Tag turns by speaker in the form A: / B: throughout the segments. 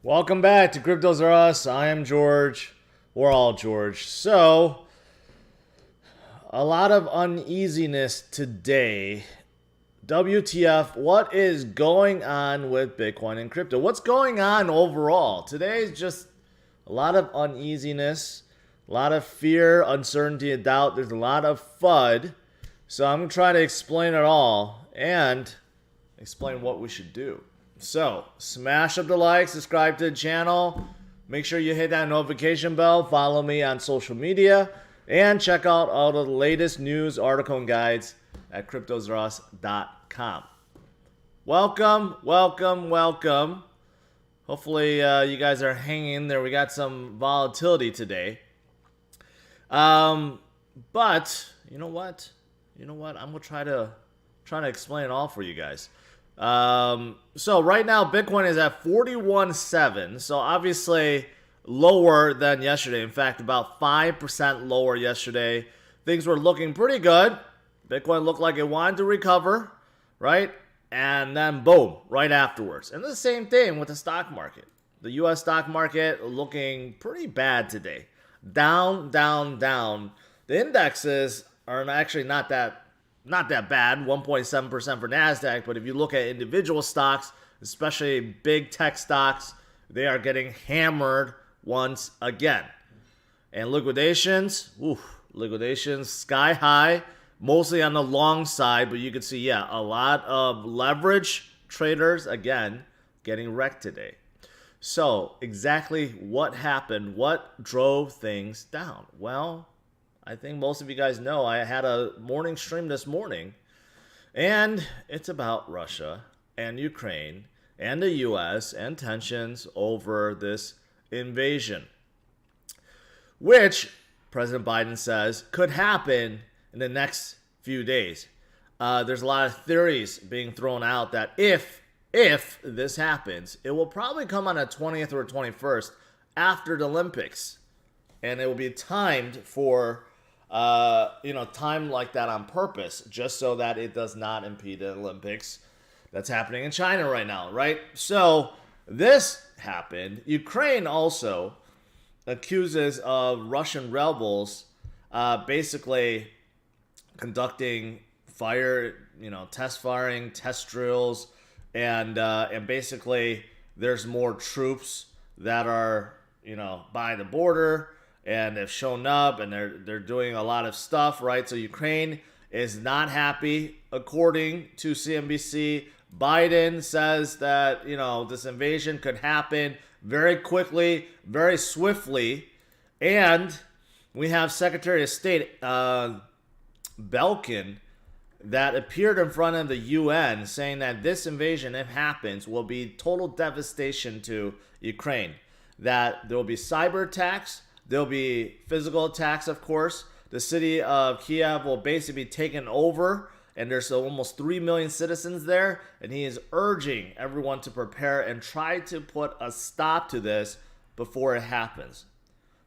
A: Welcome back to CryptosRUs. I am George. We're all George. So, a lot of uneasiness today. WTF, what is going on with Bitcoin and crypto? What's going on overall? Today is just a lot of uneasiness, a lot of fear, uncertainty, and doubt. There's a lot of FUD. So, I'm going to try to explain it all and explain what we should do. So, smash up the like, subscribe to the channel, make sure you hit that notification bell, follow me on social media, and check out all the latest news, article, and guides at CryptosRUs.com. Welcome, welcome, welcome. Hopefully you guys are hanging in there. We got some volatility today. But you know what? I'm gonna try to explain it all for you guys. So right now Bitcoin is at 41.7, so obviously lower than yesterday. In fact, about 5% lower yesterday. Things were looking pretty good. Bitcoin looked like it wanted to recover, right? And then boom, right afterwards. And the same thing with the stock market. The US stock market looking pretty bad today. Down, down, down. The indexes are actually not that bad, 1.7% for NASDAQ, but if you look at individual stocks, especially big tech stocks, they are getting hammered once again. And liquidations sky high, mostly on the long side, but you can see, a lot of leverage traders, again, getting wrecked today. So, exactly what happened? What drove things down? Well, I think most of you guys know I had a morning stream this morning, and it's about Russia and Ukraine and the US and tensions over this invasion, which President Biden says could happen in the next few days. There's a lot of theories being thrown out that if this happens, it will probably come on the 20th or 21st after the Olympics, and it will be timed for time like that on purpose, just so that it does not impede the Olympics that's happening in China right now, right? So this happened. Ukraine also accuses of Russian rebels basically conducting test firing, test drills, and basically there's more troops that are, by the border, and they've shown up, and they're doing a lot of stuff, right? So Ukraine is not happy, according to CNBC. Biden says that, this invasion could happen very quickly, very swiftly. And we have Secretary of State Belkin that appeared in front of the UN saying that this invasion, if it happens, will be total devastation to Ukraine. That there will be cyber attacks, there'll be physical attacks, of course. The city of Kiev will basically be taken over, and there's almost 3 million citizens there, and he is urging everyone to prepare and try to put a stop to this before it happens.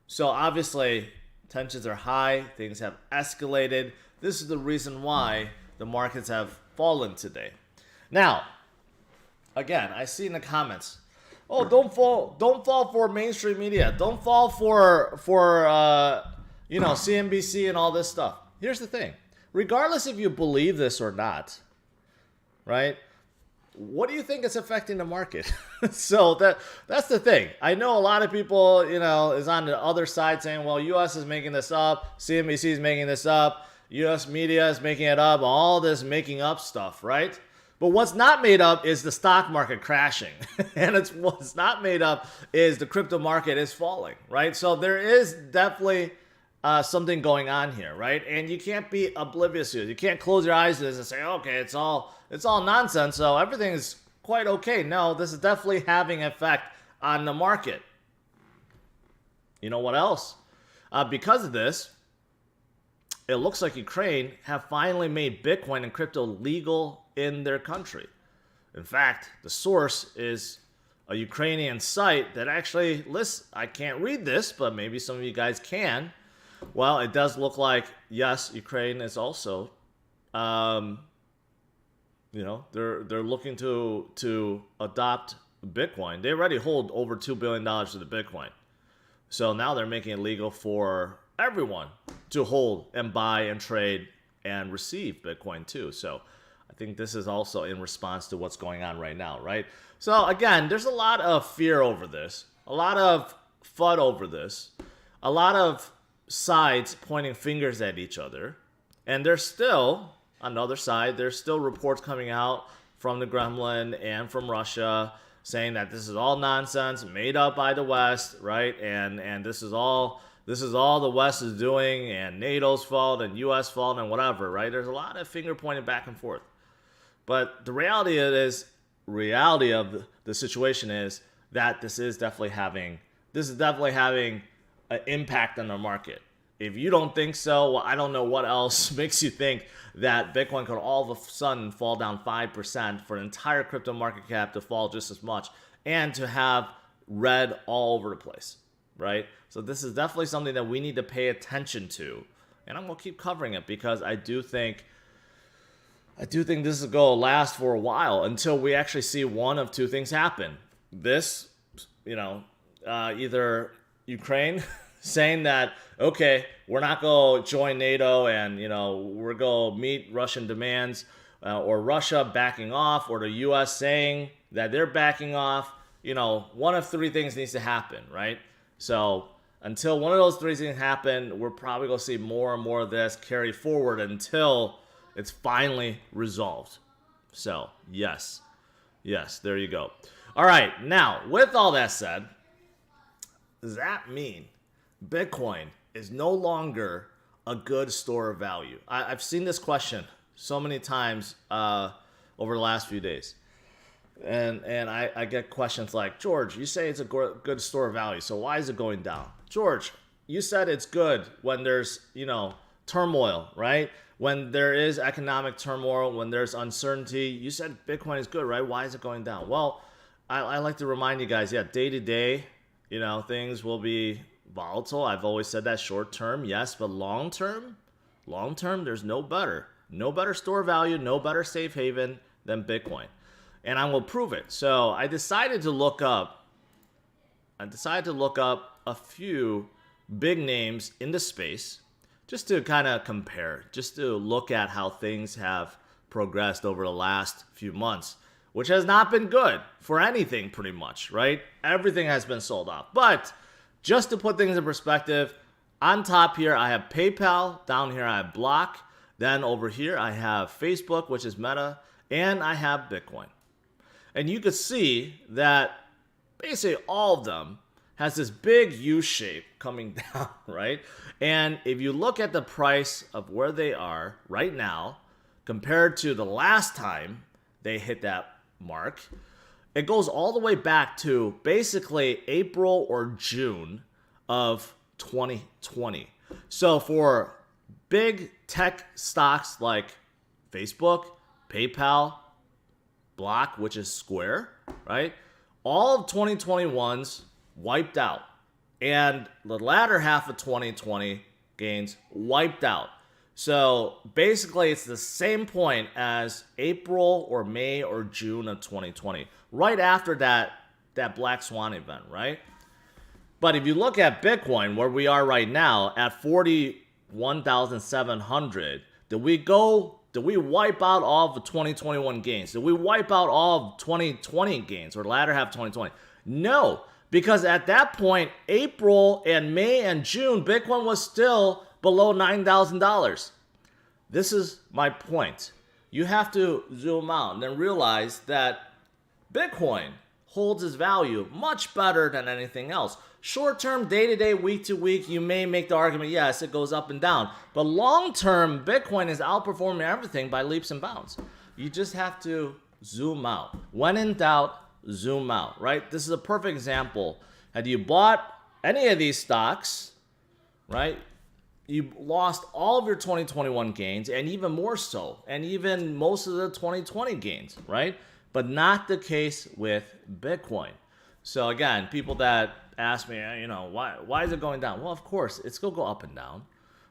A: So obviously, tensions are high, things have escalated. This is the reason why the markets have fallen today. Now, again, I see in the comments, oh, don't fall for mainstream media. Don't fall for CNBC and all this stuff. Here's the thing. Regardless if you believe this or not, right? What do you think is affecting the market? So that's the thing. I know a lot of people, is on the other side saying, well, US is making this up, CNBC is making this up, US media is making it up, all this making up stuff, right? But what's not made up is the stock market crashing. And what's not made up is the crypto market is falling, right? So there is definitely something going on here, right? And you can't be oblivious to it. You can't close your eyes to this and say, okay, it's all nonsense, so everything is quite okay. No, this is definitely having an effect on the market. You know what else? Because of this, it looks like Ukraine have finally made Bitcoin and crypto legal in their country. In fact, the source is a Ukrainian site that actually lists, I can't read this, but maybe some of you guys can. Well, it does look like, yes, Ukraine is also, they're looking to adopt Bitcoin, they already hold over $2 billion of the Bitcoin. So now they're making it legal for everyone to hold and buy and trade and receive Bitcoin too. So I think this is also in response to what's going on right now, right? So again, there's a lot of fear over this, a lot of FUD over this, a lot of sides pointing fingers at each other. And there's still, on the other side, there's still reports coming out from the Kremlin and from Russia saying that this is all nonsense made up by the West, right? And this is all the West is doing, and NATO's fault and US fault and whatever, right? There's a lot of finger pointing back and forth. But the reality of the situation is that this is definitely having an impact on the market. If you don't think so, well, I don't know what else makes you think that Bitcoin could all of a sudden fall down 5% for an entire crypto market cap to fall just as much and to have red all over the place, right? So this is definitely something that we need to pay attention to. And I'm going to keep covering it because I do think this is going to last for a while until we actually see one of two things happen. This, either Ukraine saying that, okay, we're not going to join NATO and, we're going to meet Russian demands, or Russia backing off, or the U.S. saying that they're backing off. One of three things needs to happen, right? So until one of those three things happen, we're probably going to see more and more of this carry forward until it's finally resolved. So, yes, there you go. All right, now, with all that said, does that mean Bitcoin is no longer a good store of value? I've seen this question so many times over the last few days. And I get questions like, George, you say it's a good store of value, so why is it going down? George, you said it's good when there's, turmoil, right? When there is economic turmoil, when there's uncertainty, you said Bitcoin is good, right? Why is it going down? Well, I like to remind you guys, day to day, things will be volatile. I've always said that. Short term, yes, but long term, there's no better store of value, no better safe haven than Bitcoin. And I will prove it. So I decided to look up a few big names in the space just to kind of compare, just to look at how things have progressed over the last few months, which has not been good for anything pretty much, right? Everything has been sold off. But just to put things in perspective, on top here I have PayPal, down here I have Block, then over here I have Facebook, which is Meta, and I have Bitcoin. And you could see that basically all of them has this big U shape coming down, right? And if you look at the price of where they are right now compared to the last time they hit that mark, it goes all the way back to basically April or June of 2020. So for big tech stocks like Facebook, PayPal, Block, which is Square, right? All of 2021's wiped out. And the latter half of 2020 gains wiped out. So basically it's the same point as April or May or June of 2020. Right after that Black Swan event, right? But if you look at Bitcoin, where we are right now at 41,700, did we wipe out all of the 2021 gains? Did we wipe out all of 2020 gains or latter half 2020? No, because at that point, April and May and June, Bitcoin was still below $9,000. This is my point. You have to zoom out and then realize that Bitcoin holds its value much better than anything else. Short-term, day-to-day, week-to-week, you may make the argument, yes, it goes up and down. But long-term, Bitcoin is outperforming everything by leaps and bounds. You just have to zoom out. When in doubt, zoom out, right? This is a perfect example. Had you bought any of these stocks, right, you lost all of your 2021 gains and even more so, and even most of the 2020 gains, right? But not the case with Bitcoin. So again, people that ask me, why is it going down? Well, of course, it's going to go up and down,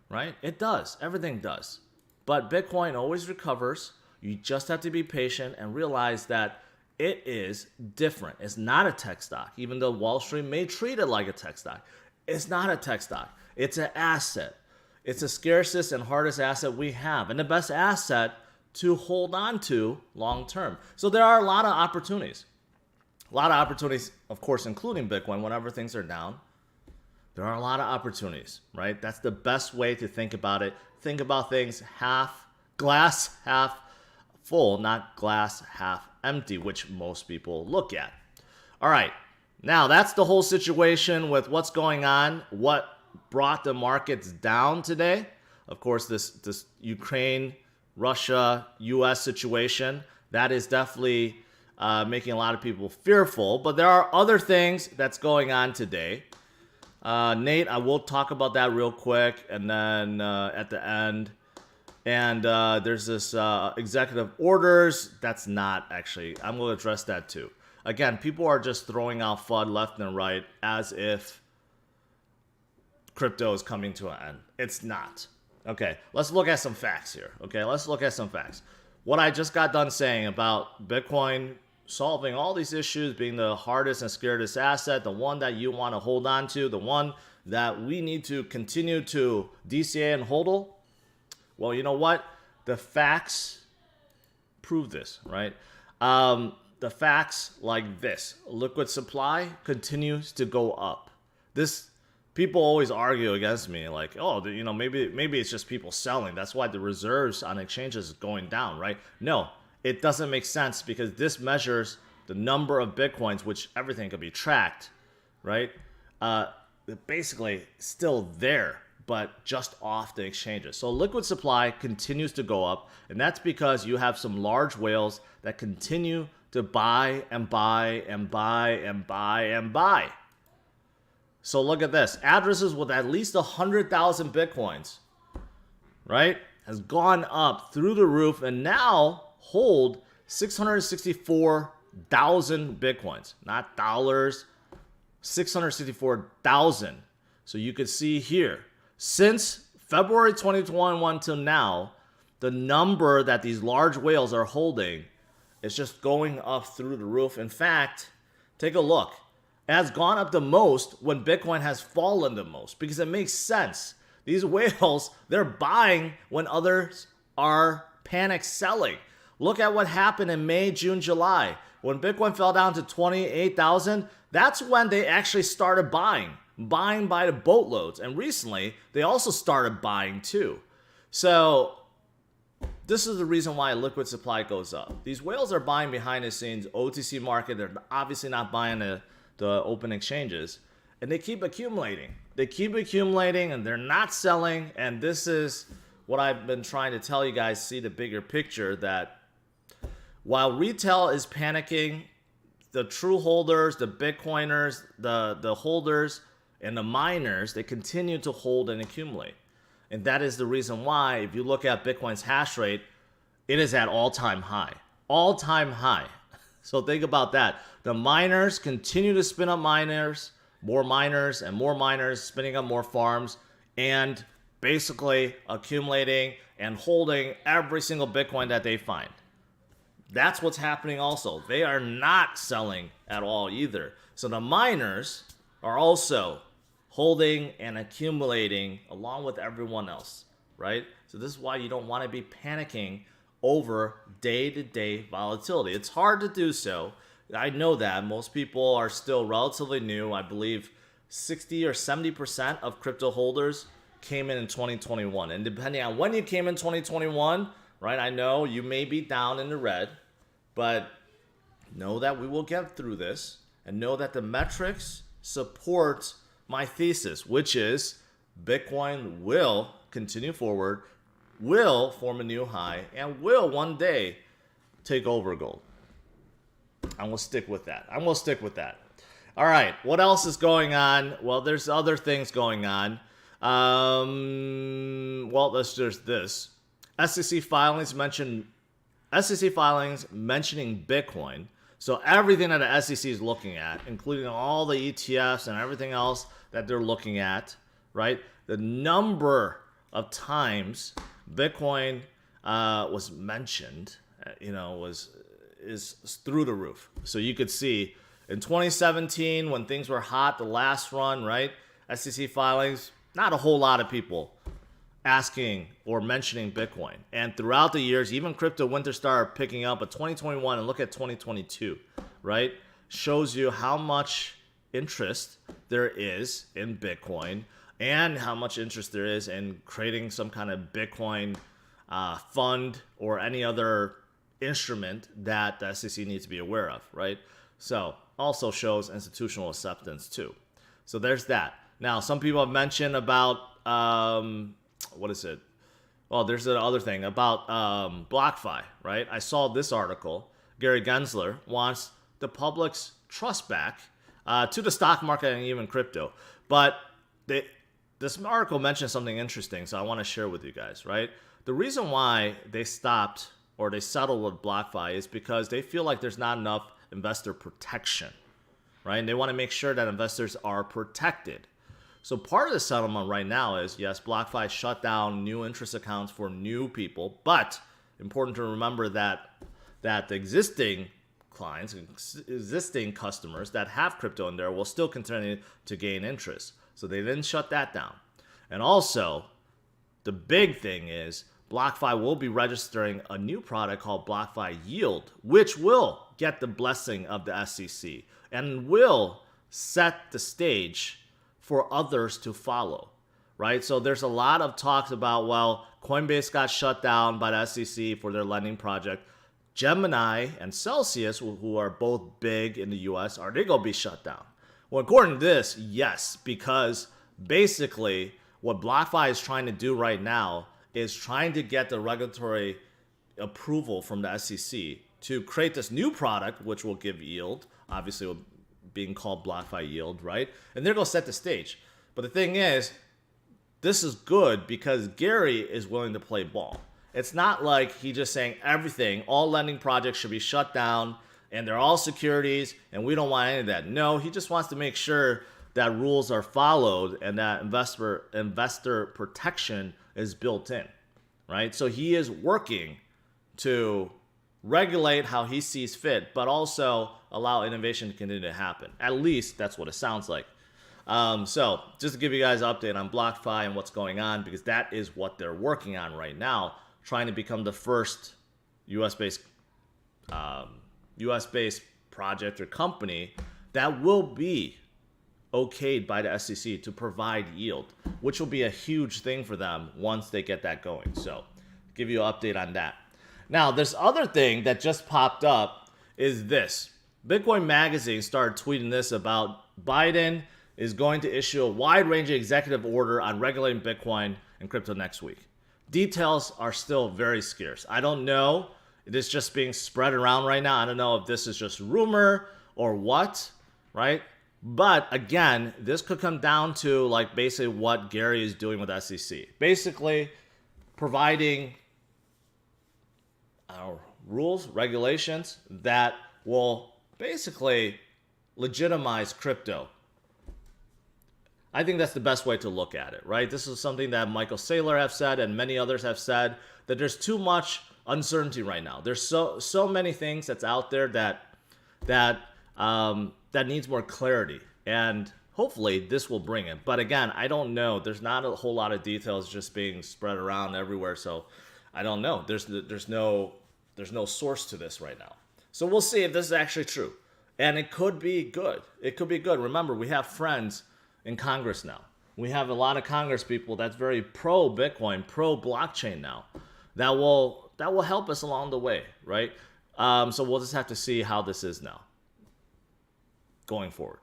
A: right? It does. Everything does. But Bitcoin always recovers. You just have to be patient and realize that It is different. It's not a tech stock, even though Wall Street may treat it like a tech stock. It's not a tech stock. It's an asset. It's the scarcest and hardest asset we have, and the best asset to hold on to long term. So there are a lot of opportunities. A lot of opportunities, of course, including Bitcoin, whenever things are down. There are a lot of opportunities, right? That's the best way to think about it. Think about things glass half full, not glass half empty, which most people look at. All right, now that's the whole situation with what's going on, what brought the markets down today. Of course, this Ukraine, Russia, US situation, that is definitely making a lot of people fearful. But there are other things that's going on today. Nate, I will talk about that real quick, and then at the end. And there's this executive orders. That's not actually, I'm going to address that too. Again, people are just throwing out FUD left and right as if crypto is coming to an end. It's not. Okay, let's look at some facts here. Okay, let's look at some facts. What I just got done saying about Bitcoin solving all these issues, being the hardest and scarcest asset, the one that you want to hold on to, the one that we need to continue to DCA and HODL. Well, you know what? The facts prove this, right? The facts like this. Liquid supply continues to go up. This, people always argue against me like, oh, you know, maybe it's just people selling. That's why the reserves on exchanges is going down, right? No, it doesn't make sense because this measures the number of Bitcoins, which everything can be tracked, right? Basically still there, but just off the exchanges. So liquid supply continues to go up, and that's because you have some large whales that continue to buy and buy and buy and buy and buy. So look at this. Addresses with at least 100,000 Bitcoins, right, has gone up through the roof and now hold 664,000 Bitcoins. Not dollars, 664,000. So you could see here, since February 2021 till now, the number that these large whales are holding is just going up through the roof. In fact, take a look. It has gone up the most when Bitcoin has fallen the most because it makes sense. These whales, they're buying when others are panic selling. Look at what happened in May, June, July. When Bitcoin fell down to 28,000, that's when they actually started buying by the boatloads. And recently, they also started buying too. So this is the reason why liquid supply goes up. These whales are buying behind the scenes, OTC market. They're obviously not buying the open exchanges. And they keep accumulating. They keep accumulating and they're not selling. And this is what I've been trying to tell you guys, see the bigger picture, that while retail is panicking, the true holders, the Bitcoiners, the holders, and the miners, they continue to hold and accumulate. And that is the reason why, if you look at Bitcoin's hash rate, it is at all-time high. All-time high. So think about that. The miners continue to spin up miners, more miners and more miners, spinning up more farms, and basically accumulating and holding every single Bitcoin that they find. That's what's happening also. They are not selling at all either. So the miners are also holding and accumulating along with everyone else, right? So this is why you don't want to be panicking over day-to-day volatility. It's hard to do so. I know that. Most people are still relatively new. I believe 60 or 70% of crypto holders came in 2021. And depending on when you came in 2021, right, I know you may be down in the red, but know that we will get through this and know that the metrics support my thesis, which is Bitcoin will continue forward, will form a new high, and will one day take over gold. I'm going to stick with that. All right, what else is going on? Well, there's other things going on. There's this. SEC filings mentioning Bitcoin. So everything that the SEC is looking at, including all the ETFs and everything else that they're looking at, right? The number of times Bitcoin was mentioned, is through the roof. So you could see in 2017 when things were hot, the last run, right? SEC filings, not a whole lot of people asking or mentioning Bitcoin. And throughout the years, even crypto winter started picking up, but 2021 and look at 2022, right? Shows you how much interest there is in Bitcoin and how much interest there is in creating some kind of Bitcoin fund or any other instrument that the SEC needs to be aware of, right? So also shows institutional acceptance too. So there's that. Now, some people have mentioned about, what is it? Well, there's the other thing about BlockFi, right? I saw this article. Gary Gensler wants the public's trust back to the stock market and even crypto. But this article mentions something interesting, so I want to share with you guys, right? The reason why they stopped or they settled with BlockFi is because they feel like there's not enough investor protection, right? And they want to make sure that investors are protected. So part of the settlement right now is, yes, BlockFi shut down new interest accounts for new people, but important to remember that the existing clients, existing customers that have crypto in there will still continue to gain interest. So they didn't shut that down. And also, the big thing is BlockFi will be registering a new product called BlockFi Yield, which will get the blessing of the SEC and will set the stage for others to follow, right? So there's a lot of talks about, well, Coinbase got shut down by the SEC for their lending project. Gemini and Celsius, who are both big in the US, are they going to be shut down? Well, according to this, yes, because basically what BlockFi is trying to do right now is trying to get the regulatory approval from the SEC to create this new product, which will give yield, obviously being called BlockFi Yield, right? And they're going to set the stage. But the thing is, this is good because Gary is willing to play ball. It's not like he's just saying everything, all lending projects should be shut down and they're all securities and we don't want any of that. No, he just wants to make sure that rules are followed and that investor protection is built in, right? So he is working to regulate how he sees fit, but also allow innovation to continue to happen. At least that's what it sounds like. So just to give you guys an update on BlockFi and what's going on, because that is what they're working on right now, trying to become the first US-based project or company that will be okayed by the SEC to provide yield, which will be a huge thing for them once they get that going. So give you an update on that. Now, this other thing that just popped up is this. Bitcoin Magazine started tweeting this about Biden is going to issue a wide-ranging executive order on regulating Bitcoin and crypto next week. Details are still very scarce. I don't know. It is just being spread around right now. I don't know if this is just rumor or what, right? But again, this could come down to like basically what Gary is doing with SEC. Basically providing rules, regulations that will basically legitimize crypto. I think that's the best way to look at it, right? This is something that Michael Saylor have said and many others have said, that there's too much uncertainty right now. There's so many things that's out there that needs more clarity, and hopefully this will bring it. But again, I don't know. There's not a whole lot of details just being spread around everywhere, so I don't know. There's no source to this right now. So we'll see if this is actually true, and it could be good. It could be good. Remember, we have friends in Congress now. We have a lot of Congress people that's very pro Bitcoin, pro blockchain now. That will help us along the way, right? So we'll just have to see how this is now going forward.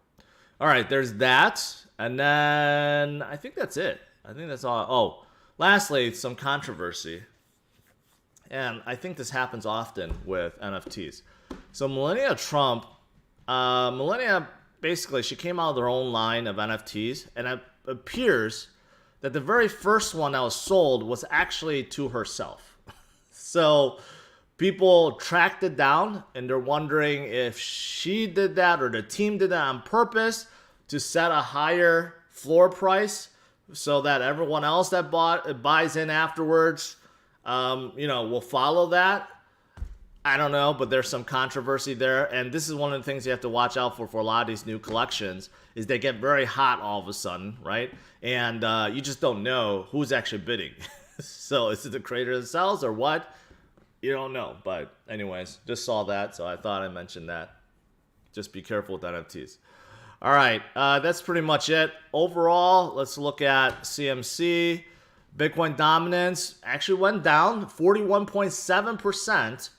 A: All right, there's that. And then I think that's it. I think that's all. Oh, lastly, some controversy. And I think this happens often with NFTs. So Melania Trump, basically, she came out with her own line of NFTs, and it appears that the very first one that was sold was actually to herself. So people tracked it down, and they're wondering if she did that or the team did that on purpose to set a higher floor price so that everyone else that buys in afterwards, will follow that. I don't know, but there's some controversy there, and this is one of the things you have to watch out for a lot of these new collections, is they get very hot all of a sudden, right? And you just don't know who's actually bidding. So is it the creator that sells or what? You don't know. But anyways, just saw that, so I thought I'd mention that. Just be careful with NFTs. All right, that's pretty much it. Overall, let's look at CMC. Bitcoin dominance actually went down 41.7%.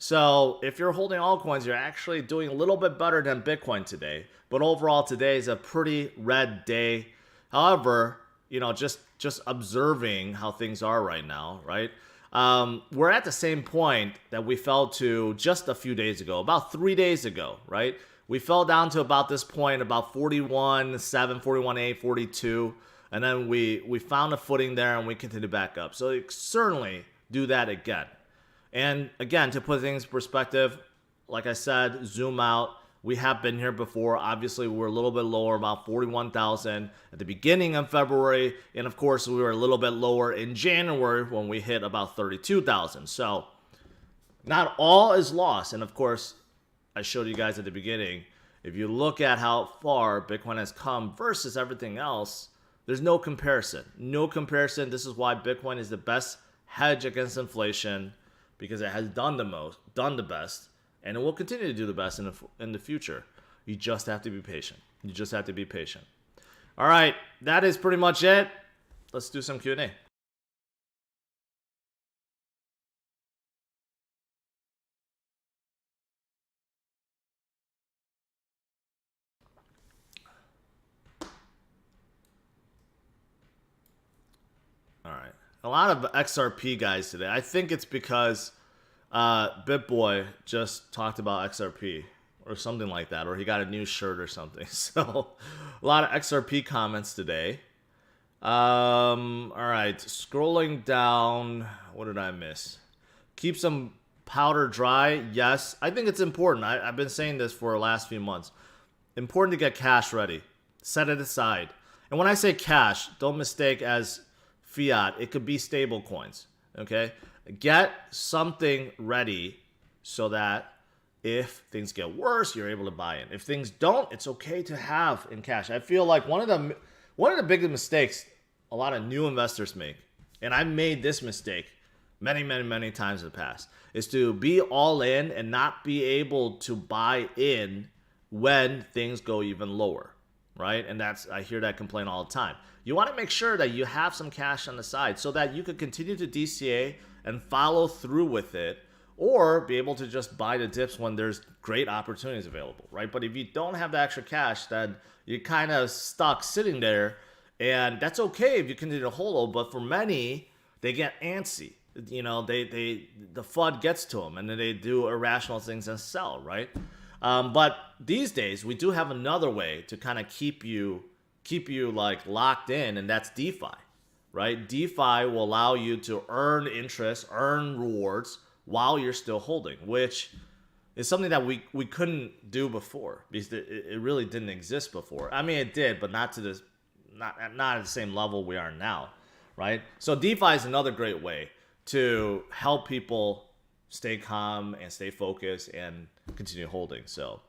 A: So if you're holding altcoins, you're actually doing a little bit better than Bitcoin today. But overall, today is a pretty red day. However, you know, just observing how things are right now, right? We're at the same point that we fell to just a few days ago, about 3 days ago, right? We fell down to about this point, about 41.7, 41.8, 42. And then we found a footing there and we continued back up. So certainly do that again. And again, to put things in perspective, like I said, zoom out. We have been here before. Obviously, we were a little bit lower, about 41,000 at the beginning of February. And of course, we were a little bit lower in January when we hit about 32,000. So not all is lost. And of course, I showed you guys at the beginning, if you look at how far Bitcoin has come versus everything else, there's no comparison. No comparison. This is why Bitcoin is the best hedge against inflation, because it has done the most, done the best, and it will continue to do the best in the future. You just have to be patient. You just have to be patient. All right, that is pretty much it. Let's do some Q&A. All right. A lot of XRP guys today. I think it's because BitBoy just talked about XRP or something like that, or he got a new shirt or something. So a lot of XRP comments today. All right. Scrolling down. What did I miss? Keep some powder dry. Yes. I think it's important. I've been saying this for the last few months. Important to get cash ready. Set it aside. And when I say cash, don't mistake as fiat. It could be stable coins. Okay? Get something ready so that if things get worse, you're able to buy in. If things don't, it's okay to have in cash. I feel like one of the biggest mistakes a lot of new investors make, and I've made this mistake many, many, many times in the past, is to be all in and not be able to buy in when things go even lower, right? And I hear that complaint all the time. You want to make sure that you have some cash on the side so that you could continue to DCA and follow through with it, or be able to just buy the dips when there's great opportunities available, right? But if you don't have the extra cash, then you're kind of stuck sitting there, and that's okay if you continue to hold. But for many, they get antsy. You know, the FUD gets to them, and then they do irrational things and sell, right? But these days, we do have another way to kind of keep you like locked in, and that's DeFi. Right? DeFi will allow you to earn interest, earn rewards while you're still holding, which is something that we couldn't do before because it really didn't exist before. I mean, it did, but not at the same level we are now, right? So DeFi is another great way to help people stay calm and stay focused and continue holding. So,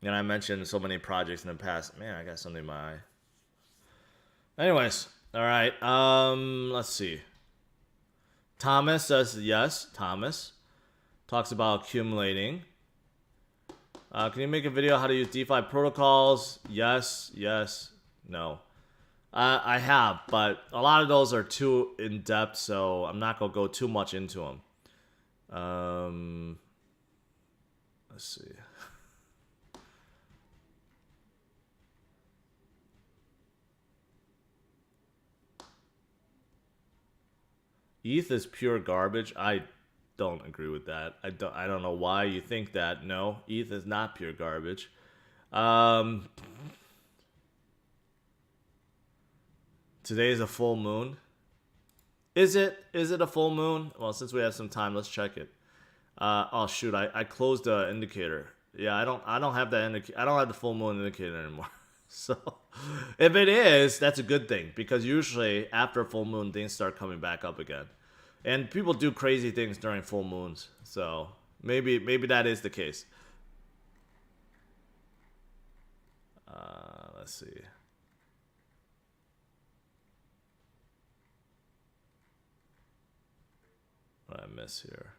A: and I mentioned so many projects in the past. Man, I got something in my eye. Anyways. All right, let's see. Thomas says yes. Thomas talks about accumulating. Can you make a video how to use DeFi protocols? Yes, no. I have, but a lot of those are too in-depth, so I'm not going to go too much into them. Let's see. ETH is pure garbage. I don't agree with that. I don't know why you think that. No, ETH is not pure garbage. Today is a full moon. Is it a full moon? Well, since we have some time, let's check it. Oh shoot, I closed the indicator. Yeah, I don't have that indicator. I don't have the full moon indicator anymore. So if it is, that's a good thing, because usually after a full moon, things start coming back up again. And people do crazy things during full moons. So Maybe that is the case. Let's see. What did I miss here?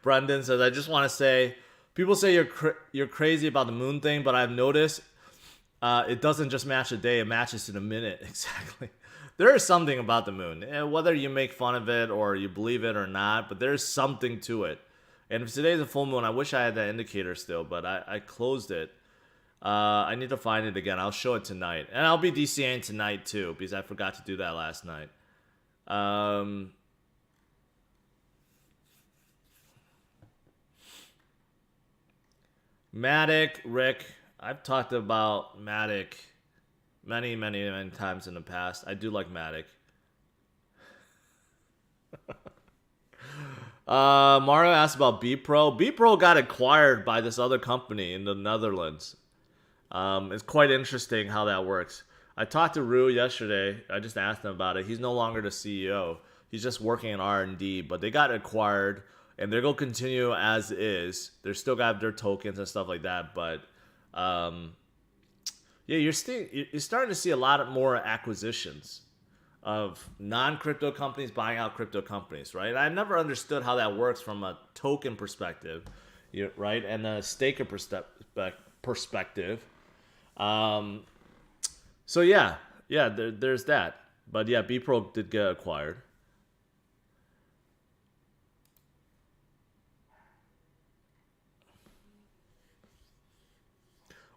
A: Brendan says, I just want to say, people say you're crazy about the moon thing, but I've noticed it doesn't just match a day, it matches in a minute. Exactly. There is something about the moon, and whether you make fun of it or you believe it or not, but there's something to it. And if today's a full moon, I wish I had that indicator still, but I closed it. I need to find it again. I'll show it tonight. And I'll be DCAing tonight too, because I forgot to do that last night. Matic, Rick. I've talked about Matic many times in the past. I do like Matic. Mario asked about BPro. BPro got acquired by this other company in the Netherlands. It's quite interesting how that works. I talked to Rue yesterday. I just asked him about it. He's no longer the CEO. He's just working in R&D, but they got acquired, and they're going to continue as is. They're still got their tokens and stuff like that, but yeah, you're starting to see a lot more acquisitions of non-crypto companies buying out crypto companies, right? I never understood how that works from a token perspective, right, and a staker perspective. So yeah, there's that. But yeah, BPro did get acquired.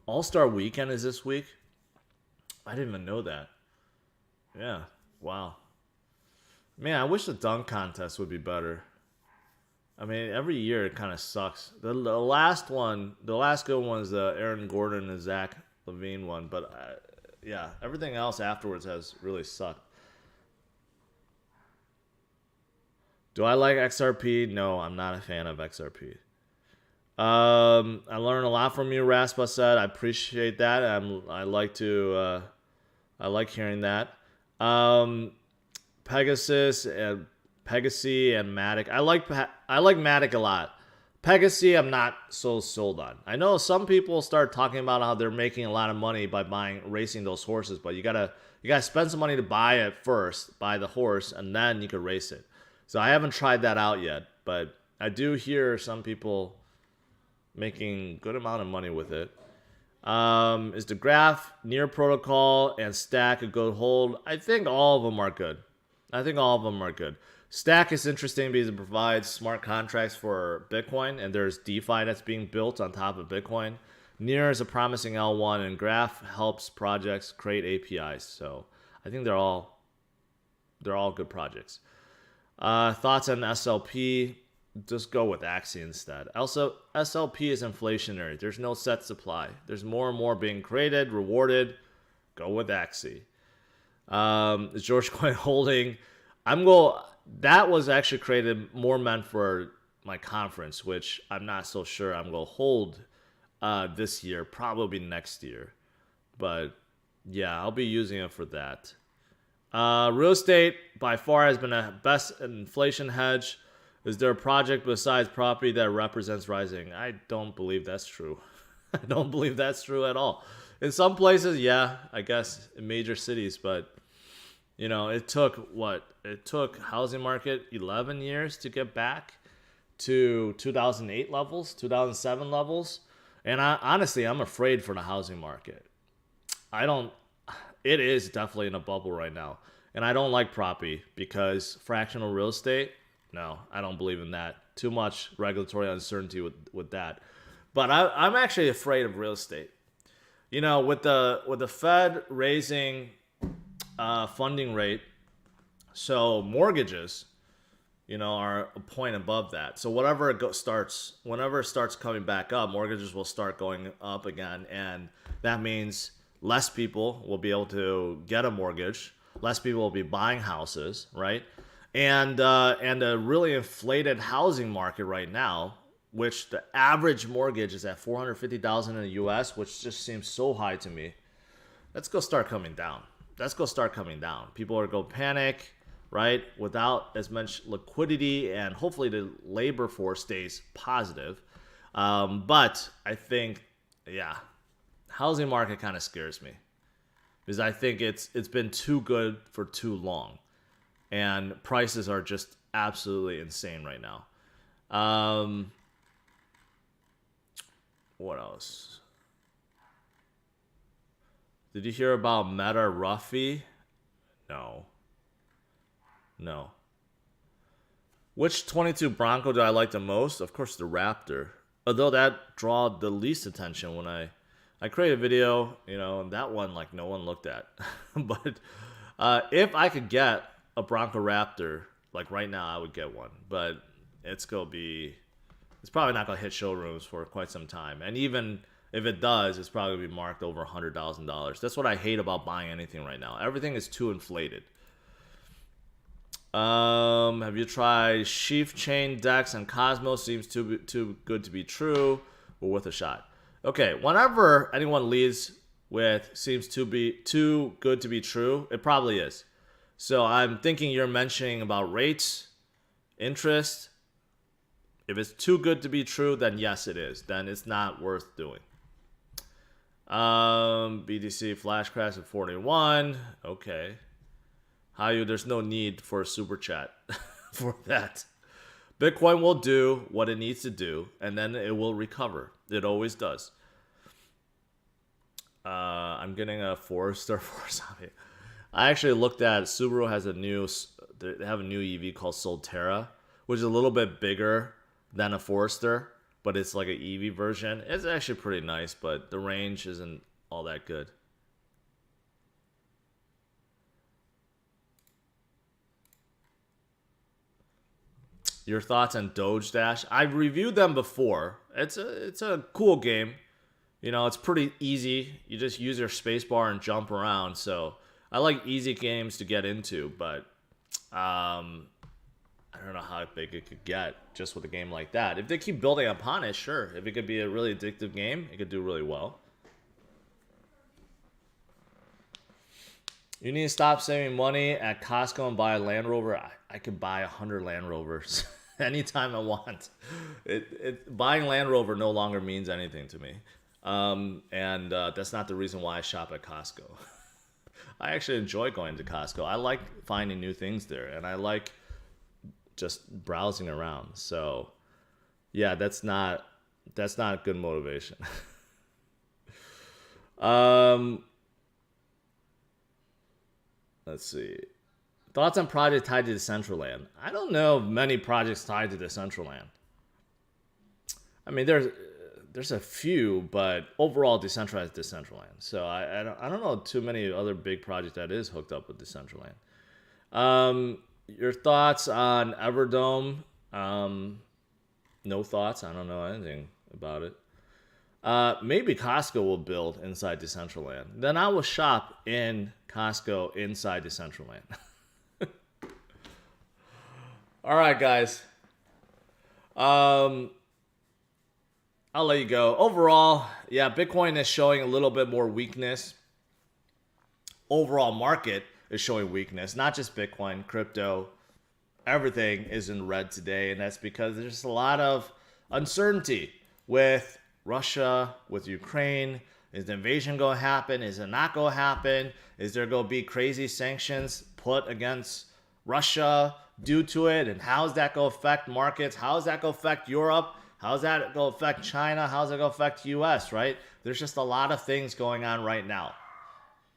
A: All-Star Weekend is this week? I didn't even know that. Yeah, wow. Man, I wish the dunk contest would be better. I mean, every year it kind of sucks. The last good one is the Aaron Gordon and Zach LaVine one. But yeah, everything else afterwards has really sucked. Do I like XRP? No, I'm not a fan of XRP. I learned a lot from you, Raspa said. I appreciate that. I like hearing that. Pegasus and Pegasi and Matic. I like Matic a lot. Pegasi, I'm not so sold on. I know some people start talking about how they're making a lot of money by racing those horses, but you gotta spend some money to buy it first, buy the horse, and then you could race it. So I haven't tried that out yet, but I do hear some people making good amount of money with it. Is the Graph, Near Protocol, and Stack a good hold? I think all of them are good. Stack is interesting because it provides smart contracts for Bitcoin, and there's DeFi that's being built on top of Bitcoin. Near is a promising L1, and Graph helps projects create APIs. So I think they're all good projects. Thoughts on SLP? Just go with Axie instead. Also, SLP is inflationary. There's no set supply. There's more and more being created, rewarded. Go with Axie. Is George Coin holding? That was actually created more meant for my conference, which I'm not so sure I'm going to hold this year. Probably next year. But yeah, I'll be using it for that. Real estate by far has been a best inflation hedge. Is there a project besides property that represents rising? I don't believe that's true. I don't believe that's true at all. In some places, yeah, I guess in major cities, but it took housing market 11 years to get back to 2008 levels, 2007 levels. And honestly, I'm afraid for the housing market. It is definitely in a bubble right now. And I don't like property because fractional real estate, no, I don't believe in that. Too much regulatory uncertainty with that. But I'm actually afraid of real estate. With the Fed raising funding rate, so mortgages, are a point above that. So whenever it starts coming back up, mortgages will start going up again, and that means less people will be able to get a mortgage. Less people will be buying houses, right? And a really inflated housing market right now, which the average mortgage is at $450,000 in the US, which just seems so high to me. Let's go start coming down. Let's go start coming down. People are going to panic, right? Without as much liquidity, and hopefully the labor force stays positive. But I think, yeah, housing market kind of scares me because I think it's been too good for too long, and prices are just absolutely insane right now. What else? Did you hear about Meta Ruffy? No. Which 22 Bronco do I like the most? Of course, the Raptor. Although that draw the least attention when I created a video, and that one, like, no one looked at. But if I could get a Bronco Raptor, like right now, I would get one. But it's probably not going to hit showrooms for quite some time. And even if it does, it's probably going to be marked over $100,000. That's what I hate about buying anything right now. Everything is too inflated. Have you tried Sheaf Chain Dex and Cosmos? Seems too good to be true. We're worth a shot. Okay, whenever anyone leads with seems to be too good to be true, it probably is. So I'm thinking you're mentioning about rates, interest. If it's too good to be true, then yes, it is. Then it's not worth doing. BTC flash crash at 41. Okay. There's no need for a super chat for that. Bitcoin will do what it needs to do, and then it will recover. It always does. I'm getting a 4-star force on it. I actually looked at Subaru they have a new EV called Solterra, which is a little bit bigger than a Forester, but it's like an EV version. It's actually pretty nice, but the range isn't all that good. Your thoughts on Doge Dash? I've reviewed them before. It's a cool game. It's pretty easy. You just use your spacebar and jump around. So I like easy games to get into, but I don't know how big it could get just with a game like that. If they keep building upon it, sure. If it could be a really addictive game, it could do really well. You need to stop saving money at Costco and buy a Land Rover. I could buy 100 Land Rovers anytime I want. Buying Land Rover no longer means anything to me. And that's not the reason why I shop at Costco. I actually enjoy going to Costco. I like finding new things there, and I like just browsing around. So, yeah, that's not good motivation. Let's see. Thoughts on project tied to Decentraland? I don't know of many projects tied to Decentraland. I mean, there's a few, but overall, decentralized Decentraland. So I don't know too many other big projects that is hooked up with Decentraland. Your thoughts on Everdome? No thoughts. I don't know anything about it. Maybe Costco will build inside Decentraland. Then I will shop in Costco inside Decentraland. All right, guys. I'll let you go. Overall, yeah, Bitcoin is showing a little bit more weakness. Overall market is showing weakness, not just Bitcoin, crypto. Everything is in red today, and that's because there's a lot of uncertainty with Russia, with Ukraine. Is the invasion going to happen? Is it not going to happen? Is there going to be crazy sanctions put against Russia due to it? And how is that going to affect markets? How is that going to affect Europe? How is that going to affect China? How is that going to affect the U.S., right? There's just a lot of things going on right now.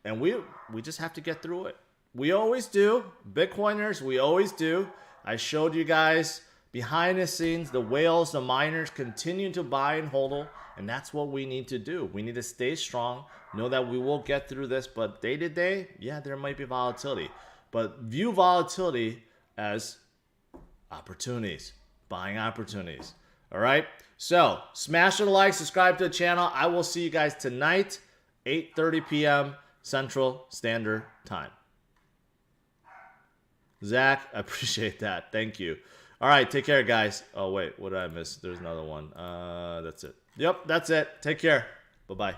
A: And we just have to get through it. We always do. Bitcoiners, we always do. I showed you guys behind the scenes, the whales, the miners continue to buy and hodl. And that's what we need to do. We need to stay strong, know that we will get through this. But day to day, yeah, there might be volatility. But view volatility as opportunities, buying opportunities. All right? So smash the like, subscribe to the channel. I will see you guys tonight, 8:30 p.m. Central Standard Time. Zach, I appreciate that. Thank you. All right, take care, guys. Oh, wait, what did I miss? There's another one. That's it. Yep, that's it. Take care. Bye-bye.